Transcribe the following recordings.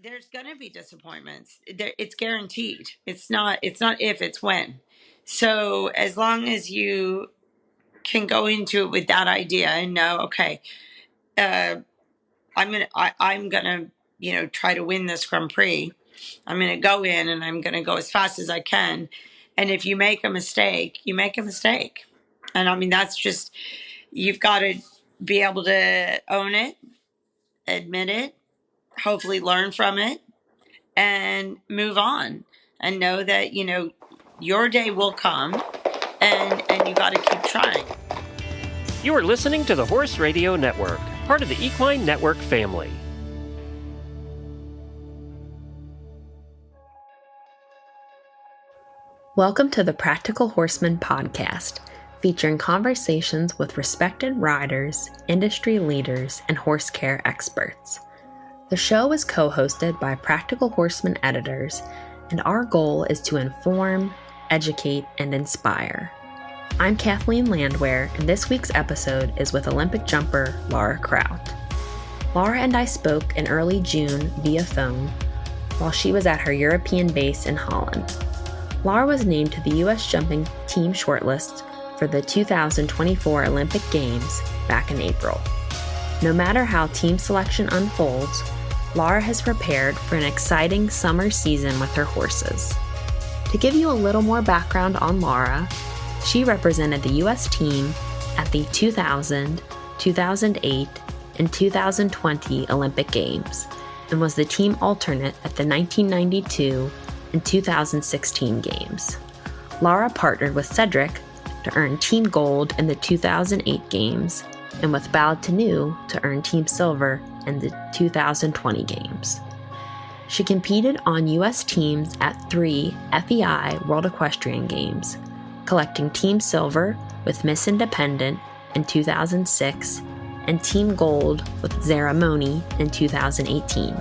there's going to be disappointments. It's guaranteed. It's not if, it's when. So as long as you can go into it with that idea and know, okay, I'm gonna try to win this Grand Prix. I'm gonna go in and I'm gonna go as fast as I can. And if you make a mistake, you make a mistake. And I mean, that's just, you've got to be able to own it, admit it, hopefully learn from it, and move on, and know that your day will come, and you got to keep trying. You are listening to the Horse Radio Network, part of the Equine Network family. Welcome to the Practical Horseman podcast, featuring conversations with respected riders, industry leaders, and horse care experts. The show is co-hosted by Practical Horseman editors, and our goal is to inform, educate, and inspire. I'm Kathleen Landwehr, and this week's episode is with Olympic jumper Laura Kraut. Laura and I spoke in early June via phone while she was at her European base in Holland. Laura was named to the U.S. Jumping Team shortlist for the 2024 Olympic Games back in April. No matter how team selection unfolds, Laura has prepared for an exciting summer season with her horses. To give you a little more background on Laura, she represented the U.S. team at the 2000, 2008, and 2020 Olympic Games and was the team alternate at the 1992 and 2016 Games. Laura partnered with Cedric to earn Team Gold in the 2008 Games and with Baloutinue to earn Team Silver in the 2020 Games. She competed on U.S. teams at 3 FEI World Equestrian Games, collecting Team Silver with Miss Independent in 2006 and Team Gold with Zeremonie in 2018.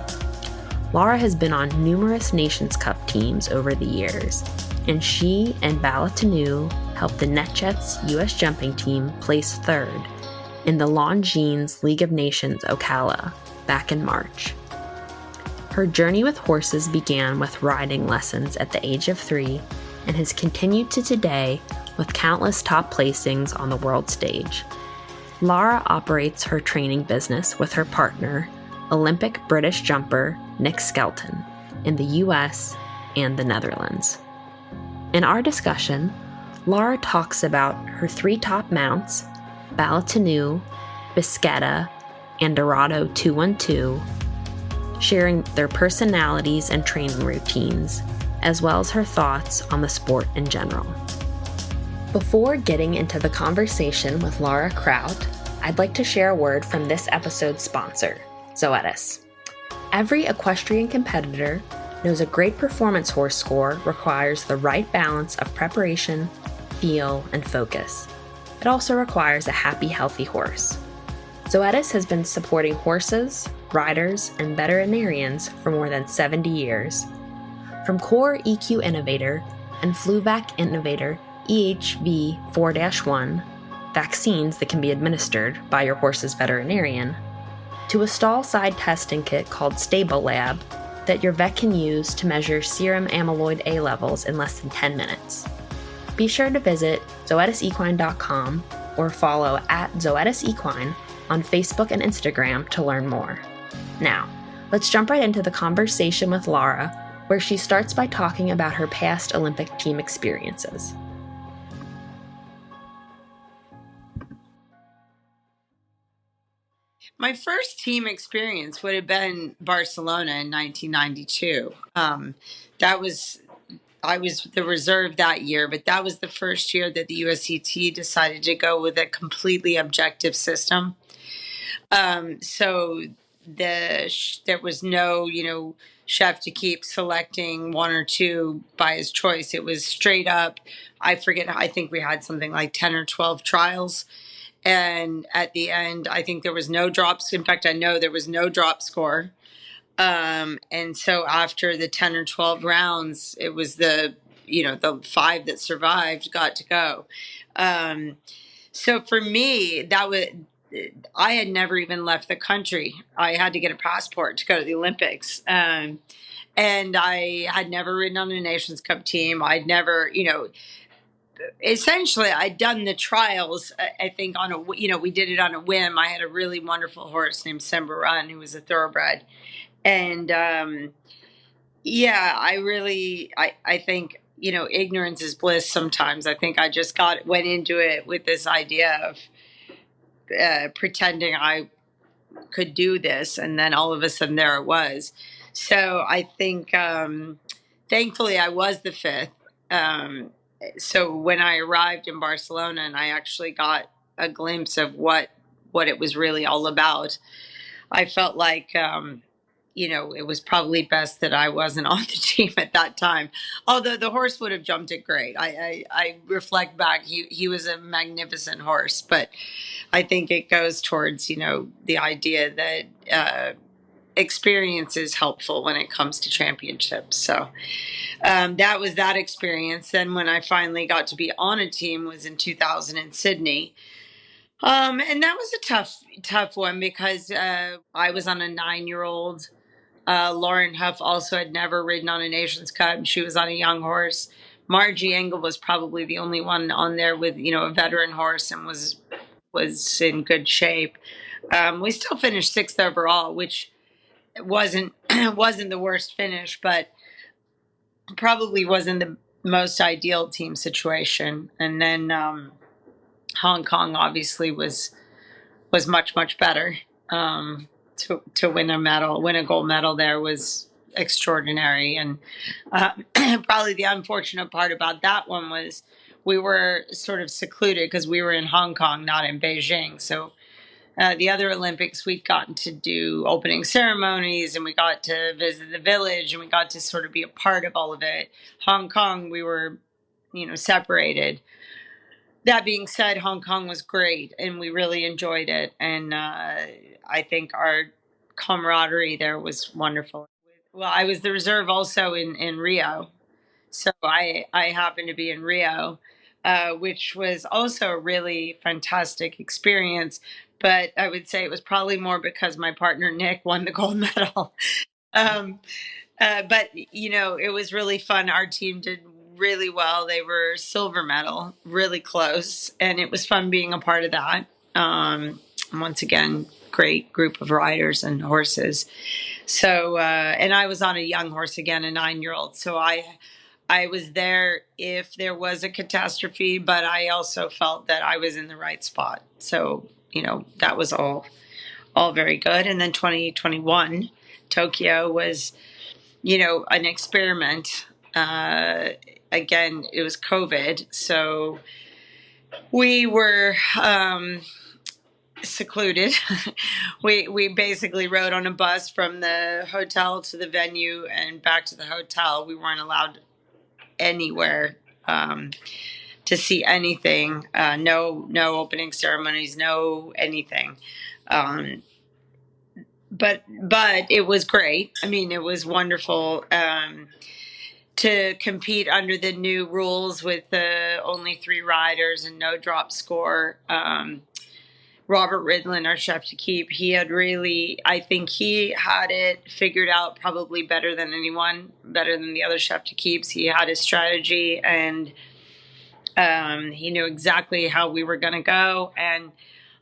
Laura has been on numerous Nations Cup teams over the years, and she and Baloutinue helped the NetJets U.S. Jumping Team place third in the Longines League of Nations Ocala back in March. Her journey with horses began with riding lessons at the age of 3 and has continued to today with countless top placings on the world stage. Laura operates her training business with her partner, Olympic British jumper Nick Skelton, in the US and the Netherlands. In our discussion, Laura talks about her 3 top mounts, Baloutinue, Bisquetta, and Dorado 212, sharing their personalities and training routines, as well as her thoughts on the sport in general. Before getting into the conversation with Laura Kraut, I'd like to share a word from this episode's sponsor, Zoetis. Every equestrian competitor knows a great performance horse score requires the right balance of preparation, feel, and focus. It also requires a happy, healthy horse. Zoetis has been supporting horses, riders, and veterinarians for more than 70 years. From Core EQ Innovator and FluVac Innovator EHV 4-1, vaccines that can be administered by your horse's veterinarian, to a stall-side testing kit called Stable Lab that your vet can use to measure serum amyloid A levels in less than 10 minutes. Be sure to visit zoetisequine.com or follow @ZoetisEquine on Facebook and Instagram to learn more. Now, let's jump right into the conversation with Laura, where she starts by talking about her past Olympic team experiences. My first team experience would have been Barcelona in 1992. I was the reserve that year, but that was the first year that the USCT decided to go with a completely objective system. So there was no, chef to keep selecting 1 or 2 by his choice. It was straight up. I think we had something like 10 or 12 trials. And at the end, I think there was no drops. In fact, I know there was no drop score. And so after the 10 or 12 rounds, it was the 5 that survived got to go. So for me, I had never even left the country. I had to get a passport to go to the Olympics. And I had never ridden on a Nations Cup team. I'd never, essentially I'd done the trials. I think we did it on a whim. I had a really wonderful horse named Simba Run, who was a thoroughbred. And, I think, ignorance is bliss sometimes. I think I just went into it with this idea of pretending I could do this, and then all of a sudden there it was. So I think thankfully I was the fifth. So when I arrived in Barcelona and I actually got a glimpse of what it was really all about, I felt like it was probably best that I wasn't on the team at that time. Although the horse would have jumped it great. I reflect back, he was a magnificent horse, but I think it goes towards, the idea that experience is helpful when it comes to championships. So that was that experience. Then when I finally got to be on a team was in 2000 in Sydney. And that was a tough one because I was on a 9-year-old. Lauren Huff also had never ridden on a Nations Cup. She was on a young horse. Margie Engel was probably the only one on there with, a veteran horse and was in good shape. We still finished 6th overall, which wasn't the worst finish, but probably wasn't the most ideal team situation. And then Hong Kong obviously was much, much better. To win a gold medal there was extraordinary. And probably the unfortunate part about that one was we were sort of secluded because we were in Hong Kong, not in Beijing. So the other Olympics, we'd gotten to do opening ceremonies and we got to visit the village and we got to sort of be a part of all of it. Hong Kong, we were, separated. That being said, Hong Kong was great and we really enjoyed it. And I think our camaraderie there was wonderful. Well, I was the reserve also in Rio. So I happened to be in Rio, which was also a really fantastic experience. But I would say it was probably more because my partner, Nick, won the gold medal. But, it was really fun. Our team did really well. They were silver medal, really close. And it was fun being a part of that. Once again, great group of riders and horses. So, and I was on a young horse again, a 9-year-old. So I was there if there was a catastrophe, but I also felt that I was in the right spot. So, that was all very good. And then 2021, Tokyo was, an experiment. Again, it was COVID. So we were secluded. we basically rode on a bus from the hotel to the venue and back to the hotel. We weren't allowed anywhere to see anything. No opening ceremonies, no anything. But it was great. I mean, it was wonderful to compete under the new rules with only 3 riders and no drop score. Robert Ridlin, our chef to keep, I think he had it figured out probably better than anyone, better than the other chef to keeps. He had his strategy and he knew exactly how we were going to go. And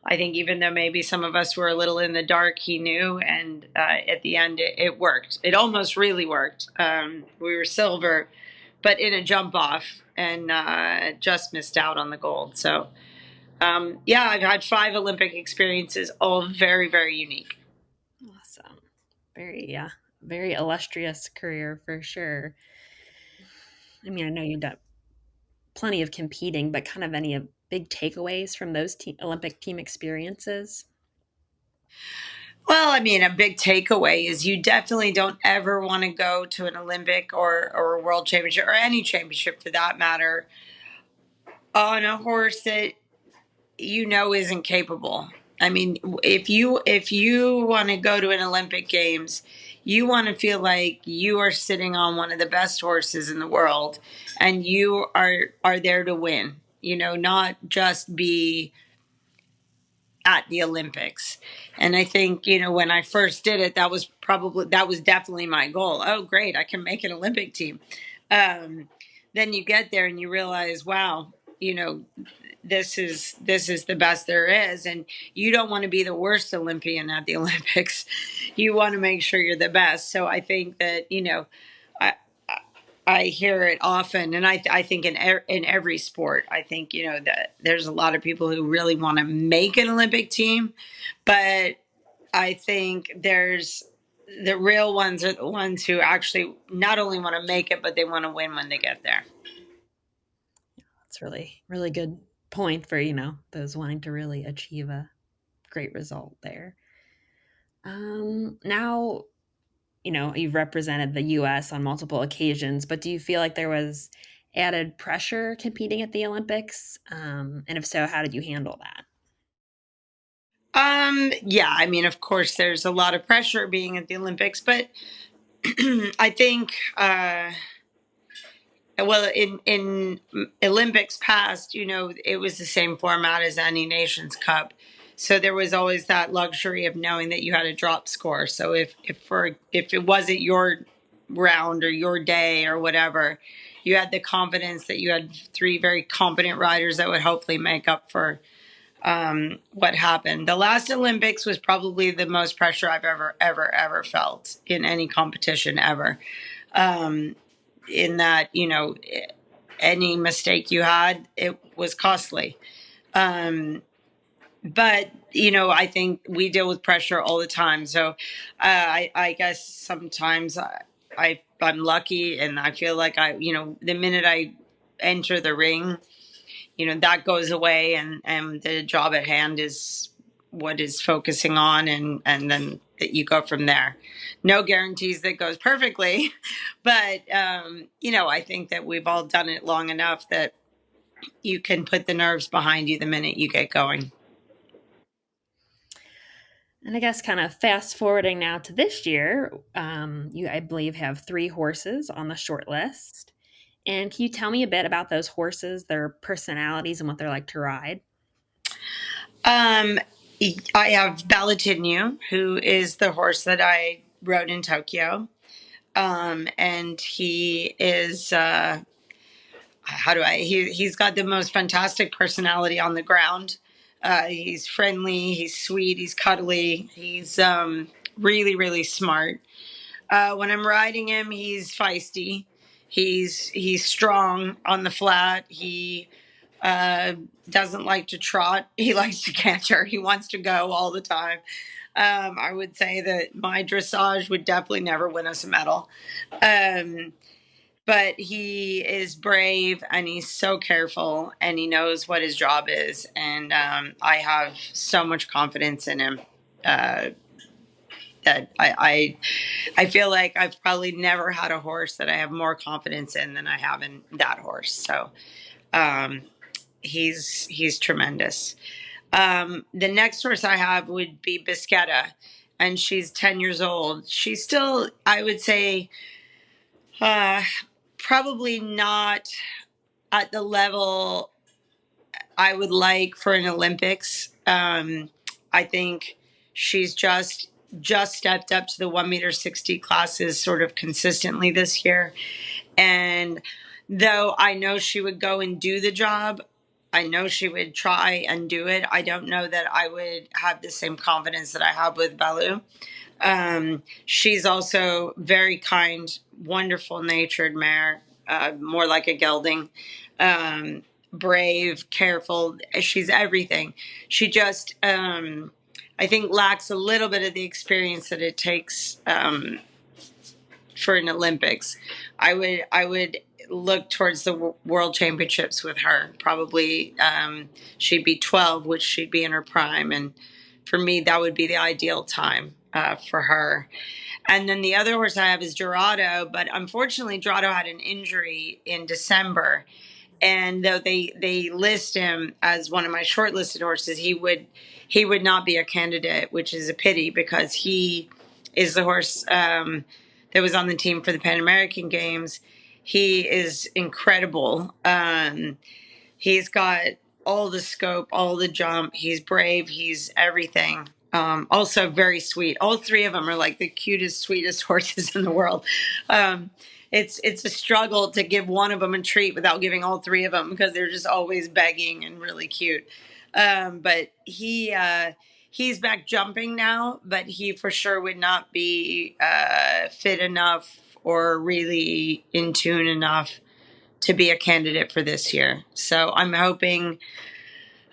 I think even though maybe some of us were a little in the dark, he knew. And at the end, it worked. It almost really worked. We were silver, but in a jump off and just missed out on the gold. So, I've had 5 Olympic experiences, all very, very unique. Awesome. Very illustrious career for sure. I mean, I know you've done plenty of competing, but kind of any big takeaways from those Olympic team experiences? Well, I mean, a big takeaway is you definitely don't ever want to go to an Olympic or a world championship or any championship for that matter on a horse that isn't capable. I mean, if you want to go to an Olympic Games, you want to feel like you are sitting on one of the best horses in the world and you are there to win, not just be, at the Olympics. And I think, when I first did it, that was definitely my goal. Oh, great, I can make an Olympic team. Then you get there and you realize, wow, this is the best there is, and you don't want to be the worst Olympian at the Olympics. You want to make sure you're the best. So I think that I I hear it often, and I think in every sport, I think that there's a lot of people who really want to make an Olympic team, but I think there's the real ones are the ones who actually not only want to make it, but they want to win when they get there. That's really, really good point for, those wanting to really achieve a great result there. Now, you've represented the U.S. on multiple occasions, but do you feel like there was added pressure competing at the Olympics? And if so, how did you handle that? Yeah, I mean, of course, there's a lot of pressure being at the Olympics, but I think, well, in Olympics past, it was the same format as any Nations Cup. So there was always that luxury of knowing that you had a drop score. So if it wasn't your round or your day or whatever, you had the confidence that you had 3 very competent riders that would hopefully make up for what happened. The last Olympics was probably the most pressure I've ever felt in any competition ever. In that, any mistake you had, it was costly. But I think we deal with pressure all the time. So I guess sometimes I'm lucky, and I feel like the minute I enter the ring, that goes away, and the job at hand is what is focusing on, and then you go from there. No guarantees that goes perfectly, but I think that we've all done it long enough that you can put the nerves behind you the minute you get going. And I guess kind of fast forwarding now to this year, you, I believe, have 3 horses on the short list. And can you tell me a bit about those horses, their personalities, and what they're like to ride? I have Baloutinue, who is the horse that I rode in Tokyo. And he is, he's got the most fantastic personality on the ground. He's friendly, he's sweet, he's cuddly, he's really, really smart. When I'm riding him, he's feisty. He's strong on the flat. He doesn't like to trot. He likes to canter. He wants to go all the time. I would say that my dressage would definitely never win us a medal. But he is brave, and he's so careful, and he knows what his job is. And I have so much confidence in him that I feel like I've probably never had a horse that I have more confidence in than I have in that horse. So he's tremendous. The next horse I have would be Bisquetta, and she's 10 years old. She's still, I would say, probably not at the level I would like for an Olympics. I think she's just stepped up to the 1.60 m classes sort of consistently this year. And though I know she would go and do the job, I know she would try and do it, I don't know that I would have the same confidence that I have with Baloo. She's also very kind, wonderful natured mare, more like a gelding, brave, careful. She's everything. She just, I think, lacks a little bit of the experience that it takes for an Olympics. I would look towards the World Championships with her. Probably she'd be 12, which she'd be in her prime, and for me, that would be the ideal time for her. And then the other horse I have is Dorado, but unfortunately, Dorado had an injury in December. And though they list him as one of my shortlisted horses, he would not be a candidate, which is a pity because he is the horse that was on the team for the Pan American Games. He is incredible. He's got all the scope, all the jump. He's brave. He's everything. Also very sweet. All three of them are like the cutest, sweetest horses in the world. Um, it's a struggle to give one of them a treat without giving all three of them because they're just always begging and really cute. But he's back jumping now, but he for sure would not be fit enough or really in tune enough to be a candidate for this year. So I'm hoping.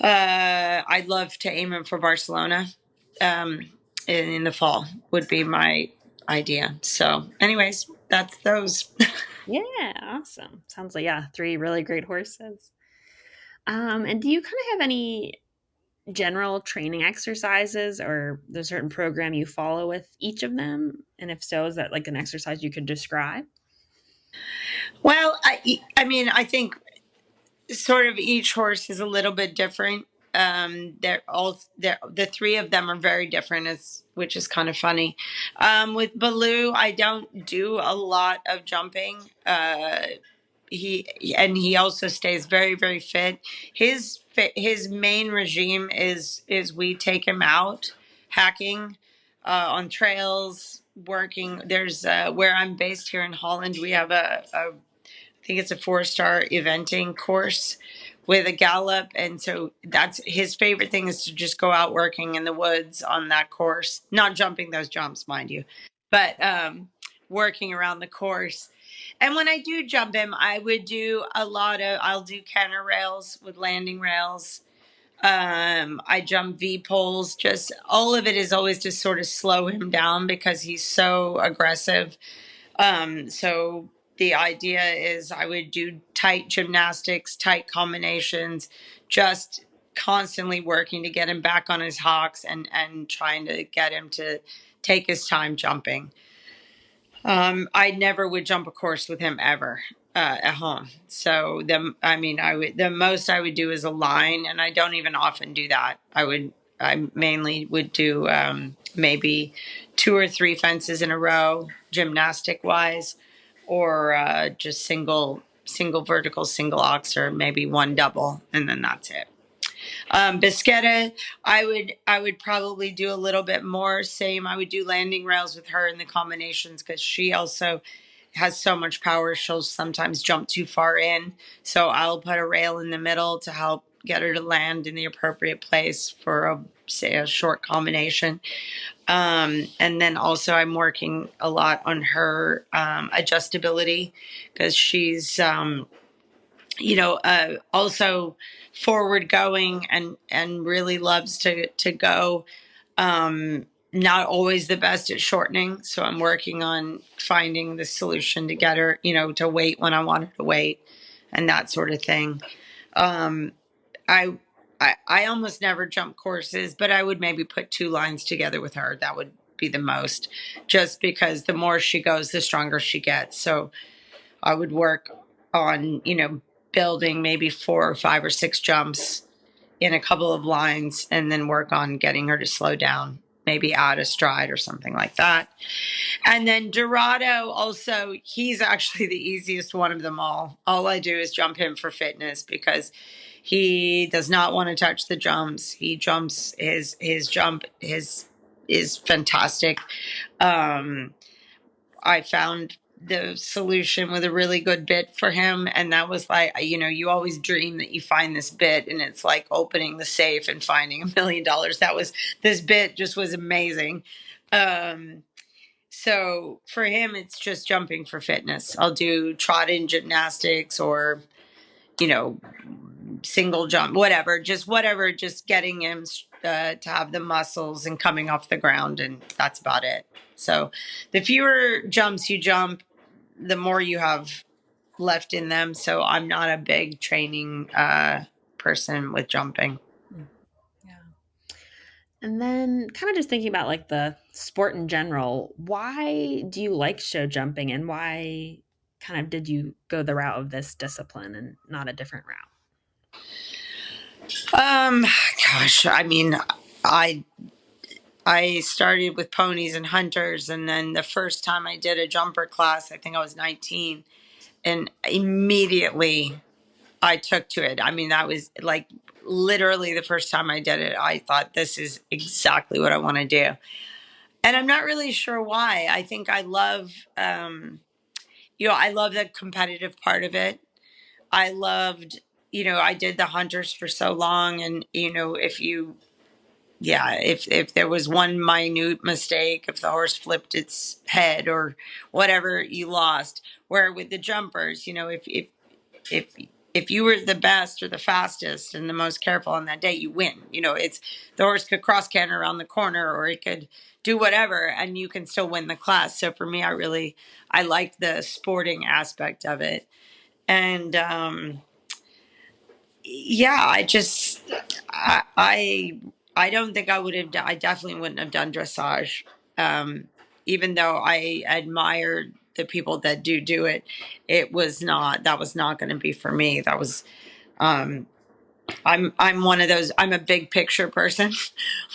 I'd love to aim him for Barcelona in the fall would be my idea. So, anyways, that's those. Yeah, awesome. Sounds like, yeah, three really great horses. And do you kind of have any general training exercises or the certain program you follow with each of them? And if so, is that like an exercise you could describe? Well, I mean, I think sort of each horse is a little bit different. The three of them are very different, which is kind of funny. With Baloo, I don't do a lot of jumping. He also stays very very fit. His main regime is we take him out hacking on trails, working. There's where I'm based here in Holland. We have I think it's a 4-star eventing course with a gallop. And so that's his favorite thing is to just go out working in the woods on that course, not jumping those jumps, mind you, but working around the course. And when I do jump him, I'll do canter rails with landing rails. I jump V poles. Just all of it is always to sort of slow him down because he's so aggressive. So the idea is I would do tight gymnastics, tight combinations, just constantly working to get him back on his hocks and trying to get him to take his time jumping. I never would jump a course with him ever at home. So the most I would do is a line, and I don't even often do that. I mainly would do maybe 2 or 3 fences in a row, gymnastic wise, or just single vertical, single ox, or maybe one double, and then that's it. Bisquetta, I would probably do a little bit more. Same, I would do landing rails with her in the combinations because she also has so much power. She'll sometimes jump too far in, so I'll put a rail in the middle to help get her to land in the appropriate place for say a short combination. And then also I'm working a lot on her adjustability because she's also forward going and really loves to go. Not always the best at shortening, so I'm working on finding the solution to get her, to wait when I want her to wait, and that sort of thing. Um, I, I almost never jump courses, but I would maybe put 2 lines together with her. That would be the most, just because the more she goes, the stronger she gets. So I would work on, building maybe 4 or 5 or 6 jumps in a couple of lines and then work on getting her to slow down, maybe add a stride or something like that. And then Dorado also, he's actually the easiest one of them all. All I do is jump him for fitness because he does not want to touch the jumps. He jumps his jump is fantastic. I found the solution with a really good bit for him, and that was like, you always dream that you find this bit and it's like opening the safe and finding $1 million. This bit just was amazing. So for him it's just jumping for fitness. I'll do trotting gymnastics or single jump, whatever, just getting him to have the muscles and coming off the ground, and that's about it. So the fewer jumps you jump, the more you have left in them. So I'm not a big training person with jumping. Yeah. And then kind of just thinking about like the sport in general, why do you like show jumping and why kind of did you go the route of this discipline and not a different route? Gosh, I mean, I started with ponies and hunters, and then the first time I did a jumper class, I think I was 19, and immediately I took to it. I mean, that was like literally the first time I did it. I thought this is exactly what I want to do. And I'm not really sure why. I think I love, I love the competitive part of it. I loved, I did the hunters for so long. And, if there was one minute mistake, if the horse flipped its head or whatever, you lost. Where with the jumpers, if if you were the best or the fastest and the most careful on that day, you win. It's the horse could cross canter around the corner or it could do whatever and you can still win the class. So for me, I like the sporting aspect of it. And yeah, I don't think I would have done, I definitely wouldn't have done dressage. Even though I admired the people that do it, that was not going to be for me. That was, I'm one of those, I'm a big picture person.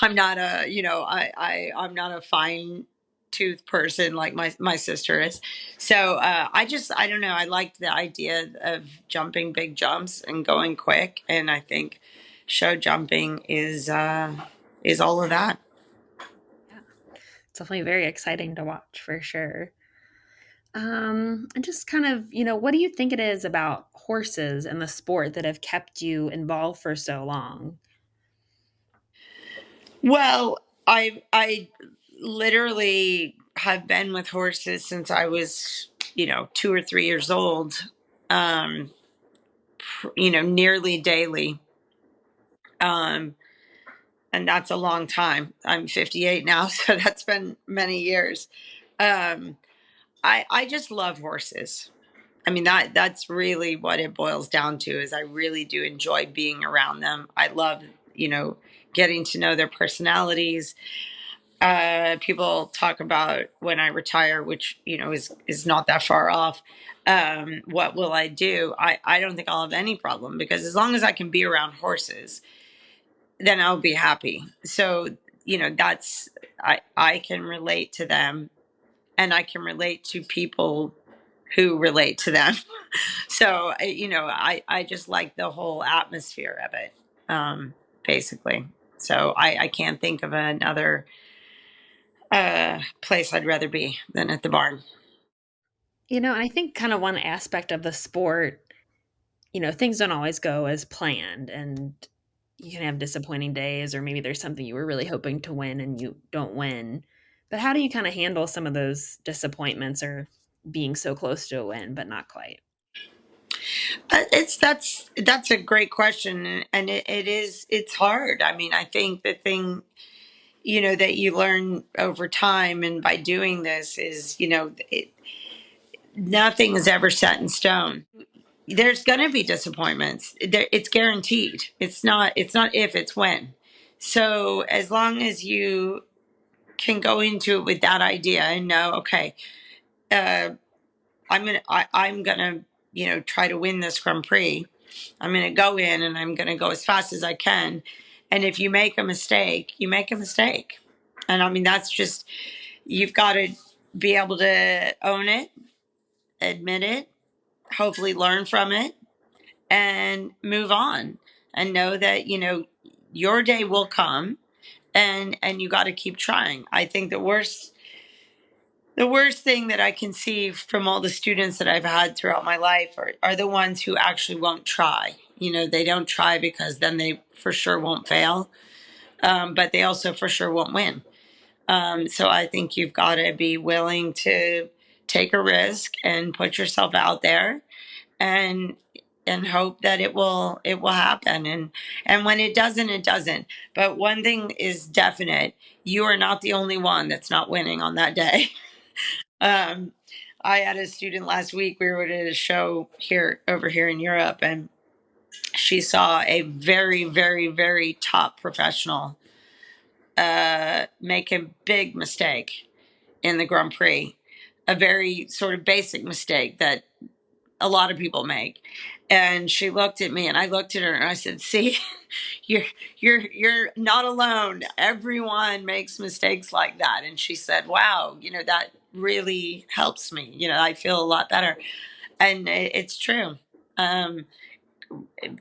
I'm not I'm not a fine tooth person like my sister is. So, I don't know. I liked the idea of jumping big jumps and going quick. And I think show jumping is all of that. Yeah, it's definitely very exciting to watch for sure. And just kind of, what do you think it is about horses and the sport that have kept you involved for so long? Well, I literally have been with horses since I was, 2 or 3 years old. Um, nearly daily. Um, and that's a long time. I'm 58 now, so that's been many years. Um, I just love horses. I mean, that's really what it boils down to is I really do enjoy being around them. I love, getting to know their personalities. People talk about when I retire, which, is not that far off. What will I do? I don't think I'll have any problem because as long as I can be around horses, then I'll be happy. So, I can relate to them and I can relate to people who relate to them. So, I just like the whole atmosphere of it, basically. So I can't think of another place I'd rather be than at the barn. I think kind of one aspect of the sport, things don't always go as planned and you can have disappointing days or maybe there's something you were really hoping to win and you don't win. But how do you kind of handle some of those disappointments or being so close to a win but not quite? That's a great question, and it's hard. I mean, I think the thing that you learn over time and by doing this is nothing is ever set in stone. There's going to be disappointments. It's guaranteed. It's not if, it's when. So as long as you can go into it with that idea and know, okay, uh, I'm gonna try to win this Grand Prix. I'm gonna go in and I'm gonna go as fast as I can. And if you make a mistake, you make a mistake. And I mean that's just you've got to be able to own it, admit it, hopefully learn from it, and move on. And know that your day will come, and you got to keep trying. I think the worst thing that I can see from all the students that I've had throughout my life are the ones who actually won't try. They don't try because then they for sure won't fail, but they also for sure won't win. So I think you've got to be willing to take a risk and put yourself out there, and hope that it will happen. And when it doesn't, it doesn't. But one thing is definite: you are not the only one that's not winning on that day. Um, I had a student last week. We were at a show over here in Europe, and she saw a very, very, very top professional make a big mistake in the Grand Prix, a very sort of basic mistake that a lot of people make. And she looked at me, and I looked at her, and I said, "See, you're not alone. Everyone makes mistakes like that." And she said, "Wow, that really helps me. I feel a lot better." And it's true.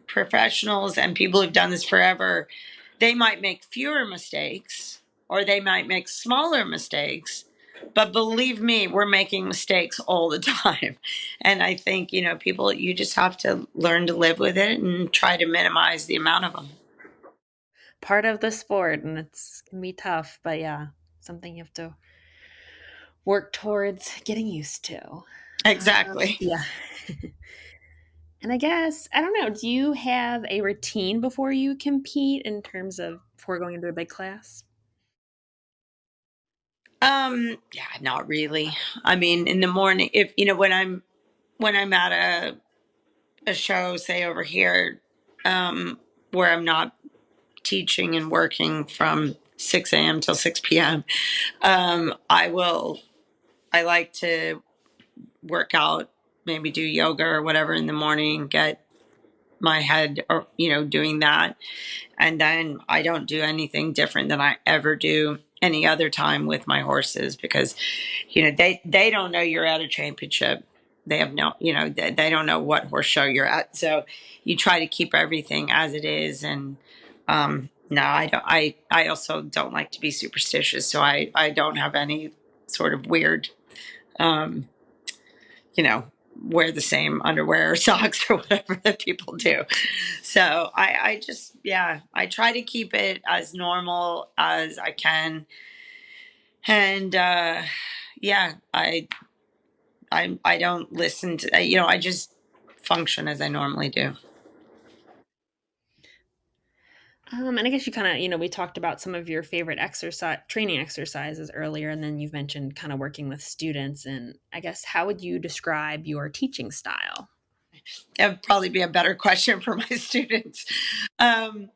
professionals and people who've done this forever, they might make fewer mistakes or they might make smaller mistakes. But believe me, we're making mistakes all the time. And I think, people, you just have to learn to live with it and try to minimize the amount of them. Part of the sport, and it's can be tough, but yeah, something you have to work towards getting used to. Exactly. Yeah. And I guess, I don't know, do you have a routine before you compete in terms of before going into a big class? Yeah, not really. I mean, in the morning, if when I'm at a show, say over here, where I'm not teaching and working from 6 a.m. till 6 p.m. I like to work out, maybe do yoga or whatever in the morning, get my head, or, doing that. And then I don't do anything different than I ever do any other time with my horses because, they don't know you're at a championship. They have no, they don't know what horse show you're at. So you try to keep everything as it is. And, no, I don't, I also don't like to be superstitious. So I don't have any sort of weird, um, wear the same underwear or socks or whatever that people do. So I just, yeah, I try to keep it as normal as I can. And, yeah, I don't listen to, I just function as I normally do. And I guess you kind of, we talked about some of your favorite training exercises earlier, and then you've mentioned kind of working with students. And I guess, how would you describe your teaching style? That would probably be a better question for my students. Um,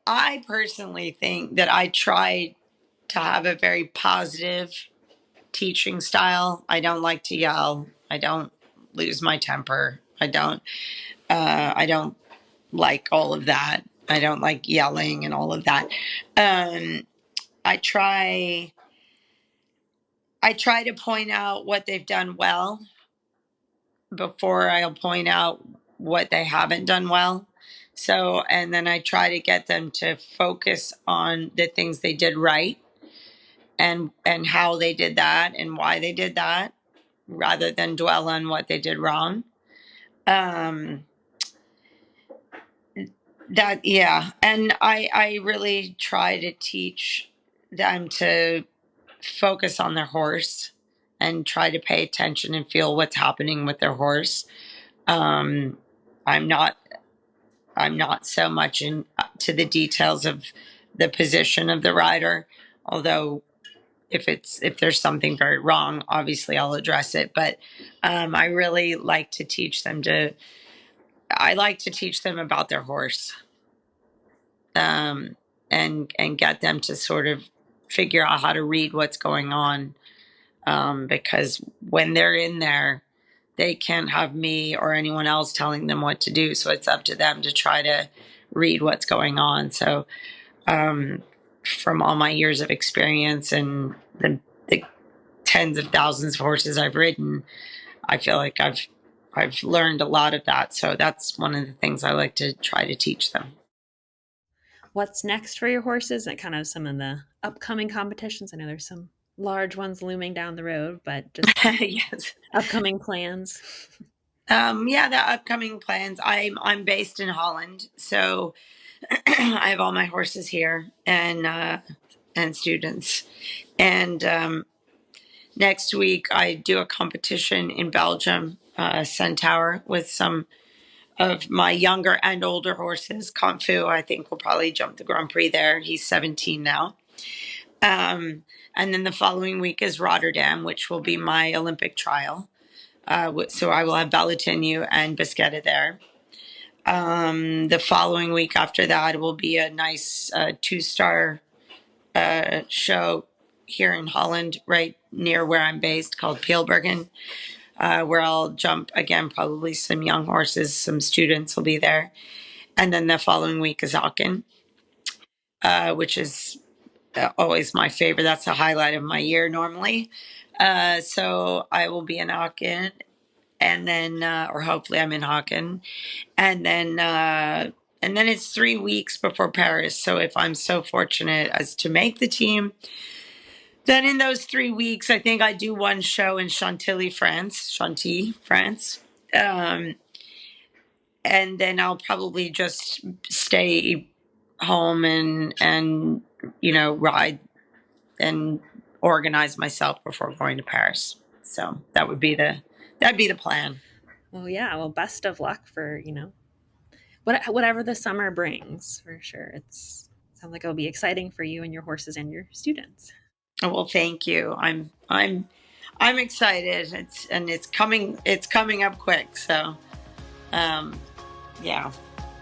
I personally think that I try to have a very positive teaching style. I don't like to yell. I don't lose my temper. I don't like all of that. I don't like yelling and all of that. I try to point out what they've done well before I'll point out what they haven't done well. So, and then I try to get them to focus on the things they did right and how they did that and why they did that rather than dwell on what they did wrong. That, yeah. And I really try to teach them to focus on their horse and try to pay attention and feel what's happening with their horse. Um, I'm not so much in to the details of the position of the rider, although if there's something very wrong, obviously I'll address it. But I really like to teach them about their horse, and get them to sort of figure out how to read what's going on, because when they're in there, they can't have me or anyone else telling them what to do. So it's up to them to try to read what's going on. So, from all my years of experience and the tens of thousands of horses I've ridden, I feel like I've learned a lot of that. So that's one of the things I like to try to teach them. What's next for your horses and kind of some of the upcoming competitions? I know there's some large ones looming down the road, but just yes. Upcoming plans. Yeah, the upcoming plans. I'm based in Holland, so I have all my horses here and students. And next week I do a competition in Belgium, Centaur, with some of my younger and older horses. Confu, I think, will probably jump the Grand Prix there. He's 17 now. And then the following week is Rotterdam, which will be my Olympic trial. So I will have Baloutinue and Bisquetta there. The following week after that will be a nice 2-star show here in Holland, right near where I'm based, called Peelbergen, where I'll jump again, probably some young horses, some students will be there. And then the following week is Aachen, which is always my favorite. That's the highlight of my year normally. So I will be in Aachen. and then or hopefully I'm in Hawken, and then it's 3 weeks before Paris. So if I'm so fortunate as to make the team, then in those 3 weeks, I think I do one show in Chantilly, France, and then I'll probably just stay home and ride and organize myself before going to Paris. So that'd be the plan. Well, yeah. Well, best of luck for whatever the summer brings. For sure, sounds like it'll be exciting for you and your horses and your students. Oh, well, thank you. I'm excited. It's coming up quick. So, yeah,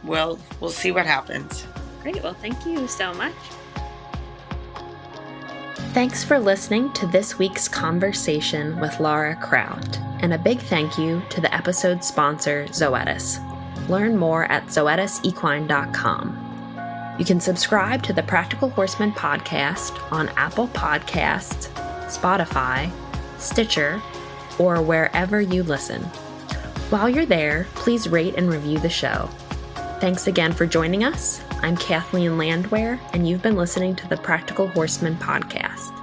we'll see what happens. Great. Well, thank you so much. Thanks for listening to this week's conversation with Laura Kraut, and a big thank you to the episode sponsor, Zoetis. Learn more at zoetisequine.com. You can subscribe to the Practical Horseman podcast on Apple Podcasts, Spotify, Stitcher, or wherever you listen. While you're there, please rate and review the show. Thanks again for joining us. I'm Kathleen Landwehr, and you've been listening to the Practical Horseman podcast.